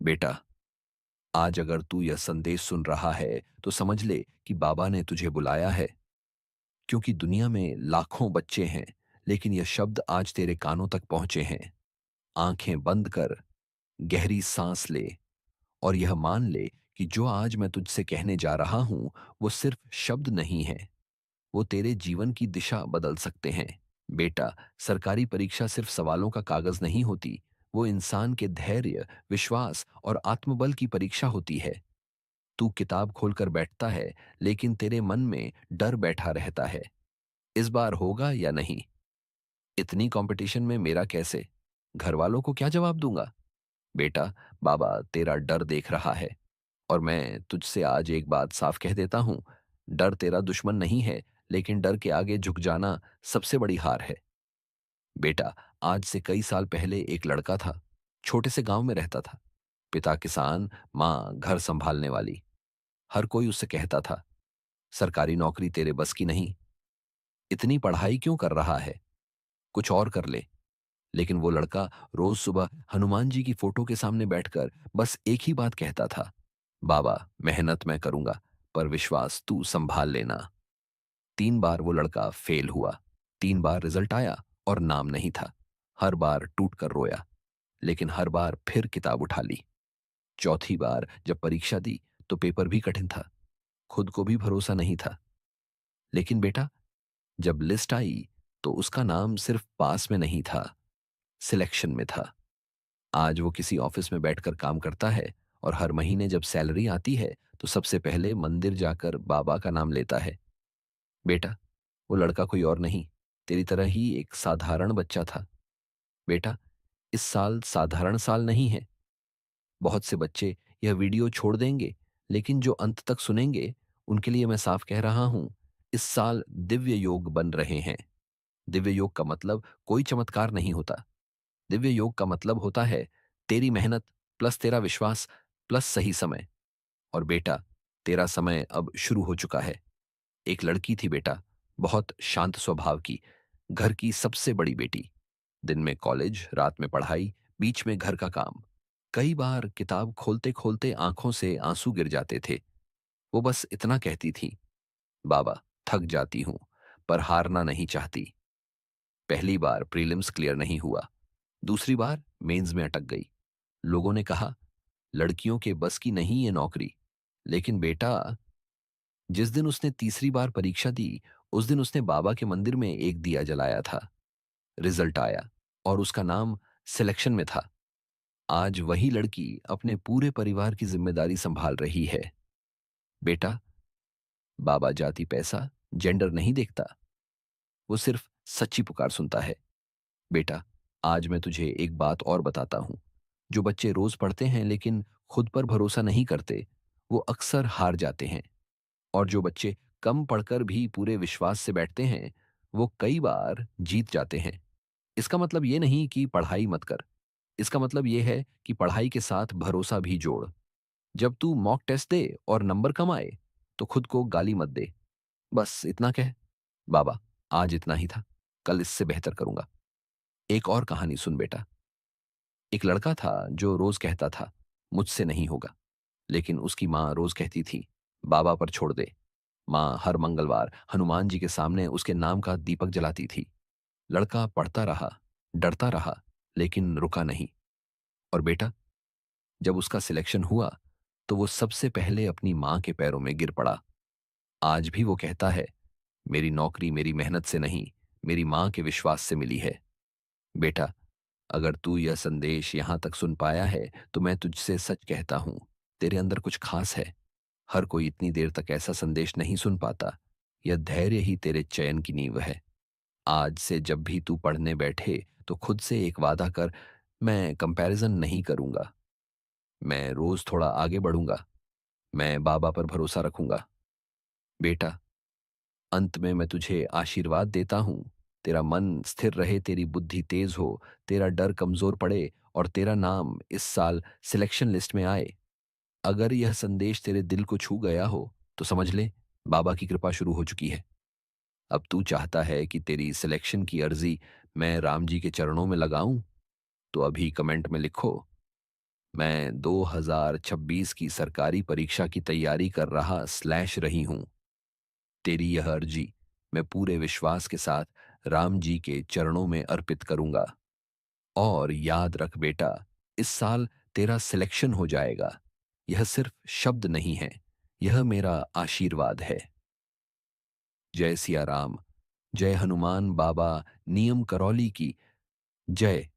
बेटा, आज अगर तू यह संदेश सुन रहा है तो समझ ले कि बाबा ने तुझे बुलाया है। क्योंकि दुनिया में लाखों बच्चे हैं, लेकिन यह शब्द आज तेरे कानों तक पहुंचे हैं। आंखें बंद कर, गहरी सांस ले और यह मान ले कि जो आज मैं तुझसे कहने जा रहा हूं, वो सिर्फ शब्द नहीं है, वो तेरे जीवन की दिशा बदल सकते हैं। बेटा, सरकारी परीक्षा सिर्फ सवालों का कागज नहीं होती, वो इंसान के धैर्य, विश्वास और आत्मबल की परीक्षा होती है। तू किताब खोलकर बैठता है, लेकिन तेरे मन में डर बैठा रहता है। इस बार होगा या नहीं? इतनी कंपटीशन में मेरा कैसे? घर वालों को क्या जवाब दूंगा? बेटा, बाबा तेरा डर देख रहा है और मैं तुझसे आज एक बात साफ कह देता हूं। डर तेरा दुश्मन नहीं है, लेकिन डर के आगे झुक जाना सबसे बड़ी हार है। बेटा, आज से कई साल पहले एक लड़का था। छोटे से गांव में रहता था। पिता किसान, मां घर संभालने वाली। हर कोई उससे कहता था, सरकारी नौकरी तेरे बस की नहीं। इतनी पढ़ाई क्यों कर रहा है? कुछ और कर ले। लेकिन वो लड़का रोज सुबह हनुमान जी की फोटो के सामने बैठकर बस एक ही बात कहता था, बाबा मेहनत मैं करूंगा, पर विश्वास तू संभाल लेना। 3 बार वो लड़का फेल हुआ। 3 बार रिजल्ट आया और नाम नहीं था। हर बार टूट कर रोया, लेकिन हर बार फिर किताब उठा ली। चौथी बार जब परीक्षा दी तो पेपर भी कठिन था। खुद को भी भरोसा नहीं था। लेकिन बेटा, जब लिस्ट आई तो उसका नाम सिर्फ पास में नहीं था, सिलेक्शन में था। आज वो किसी ऑफिस में बैठकर काम करता है और हर महीने जब सैलरी आती है तो सबसे पहले मंदिर जाकर बाबा का नाम लेता है। बेटा, वो लड़का कोई और नहीं, तेरी तरह ही एक साधारण बच्चा था। बेटा, इस साल साधारण साल नहीं है। बहुत से बच्चे यह वीडियो छोड़ देंगे, लेकिन जो अंत तक सुनेंगे उनके लिए मैं साफ कह रहा हूं, इस साल दिव्य योग बन रहे हैं। दिव्य योग का मतलब कोई चमत्कार नहीं होता। दिव्य योग का मतलब होता है तेरी मेहनत प्लस तेरा विश्वास प्लस सही समय। और बेटा, तेरा समय अब शुरू हो चुका है। एक लड़की थी बेटा, बहुत शांत स्वभाव की, घर की सबसे बड़ी बेटी। दिन में कॉलेज, रात में पढ़ाई, बीच में घर का काम। कई बार किताब खोलते खोलते आंखों से आंसू गिर जाते थे। वो बस इतना कहती थी, बाबा थक जाती हूं, पर हारना नहीं चाहती। पहली बार प्रीलिम्स क्लियर नहीं हुआ। दूसरी बार मेंस में अटक गई। लोगों ने कहा, लड़कियों के बस की नहीं ये नौकरी। लेकिन बेटा, जिस दिन उसने तीसरी बार परीक्षा दी, उस दिन उसने बाबा के मंदिर में एक दिया जलाया था। रिजल्ट आया और उसका नाम सिलेक्शन में था। आज वही लड़की अपने पूरे परिवार की जिम्मेदारी संभाल रही है। बेटा, बाबा जाति पैसा जेंडर नहीं देखता, वो सिर्फ सच्ची पुकार सुनता है। बेटा, आज मैं तुझे एक बात और बताता हूं। जो बच्चे रोज पढ़ते हैं लेकिन खुद पर भरोसा नहीं करते, वो अक्सर हार जाते हैं। और जो बच्चे कम पढ़कर भी पूरे विश्वास से बैठते हैं, वो कई बार जीत जाते हैं। इसका मतलब ये नहीं कि पढ़ाई मत कर। इसका मतलब ये है कि पढ़ाई के साथ भरोसा भी जोड़। जब तू मॉक टेस्ट दे और नंबर कम आए, तो खुद को गाली मत दे। बस इतना कह, बाबा आज इतना ही था, कल इससे बेहतर करूंगा। एक और कहानी सुन बेटा। एक लड़का था जो रोज कहता था, मुझसे नहीं होगा। लेकिन उसकी माँ रोज कहती थी, बाबा पर छोड़ दे। माँ हर मंगलवार हनुमान जी के सामने उसके नाम का दीपक जलाती थी। लड़का पढ़ता रहा, डरता रहा, लेकिन रुका नहीं। और बेटा, जब उसका सिलेक्शन हुआ तो वो सबसे पहले अपनी माँ के पैरों में गिर पड़ा। आज भी वो कहता है, मेरी नौकरी मेरी मेहनत से नहीं, मेरी माँ के विश्वास से मिली है। बेटा, अगर तू यह संदेश यहां तक सुन पाया है तो मैं तुझसे सच कहता हूं, तेरे अंदर कुछ खास है। हर कोई इतनी देर तक ऐसा संदेश नहीं सुन पाता। यह धैर्य ही तेरे चयन की नींव है। आज से जब भी तू पढ़ने बैठे तो खुद से एक वादा कर, मैं कंपैरिजन नहीं करूंगा। मैं रोज थोड़ा आगे बढ़ूंगा। मैं बाबा पर भरोसा रखूंगा। बेटा, अंत में मैं तुझे आशीर्वाद देता हूं, तेरा मन स्थिर रहे, तेरी बुद्धि तेज हो, तेरा डर कमजोर पड़े और तेरा नाम इस साल सिलेक्शन लिस्ट में आए। अगर यह संदेश तेरे दिल को छू गया हो तो समझ ले, बाबा की कृपा शुरू हो चुकी है। अब तू चाहता है कि तेरी सिलेक्शन की अर्जी मैं राम जी के चरणों में लगाऊं? तो अभी कमेंट में लिखो, मैं 2026 की सरकारी परीक्षा की तैयारी कर रहा स्लैश रही हूं। तेरी यह अर्जी मैं पूरे विश्वास के साथ राम जी के चरणों में अर्पित करूंगा। और याद रख बेटा, इस साल तेरा सिलेक्शन हो जाएगा। यह सिर्फ शब्द नहीं है, यह मेरा आशीर्वाद है। जय सिया राम। जय हनुमान बाबा नियम करौली की। जय।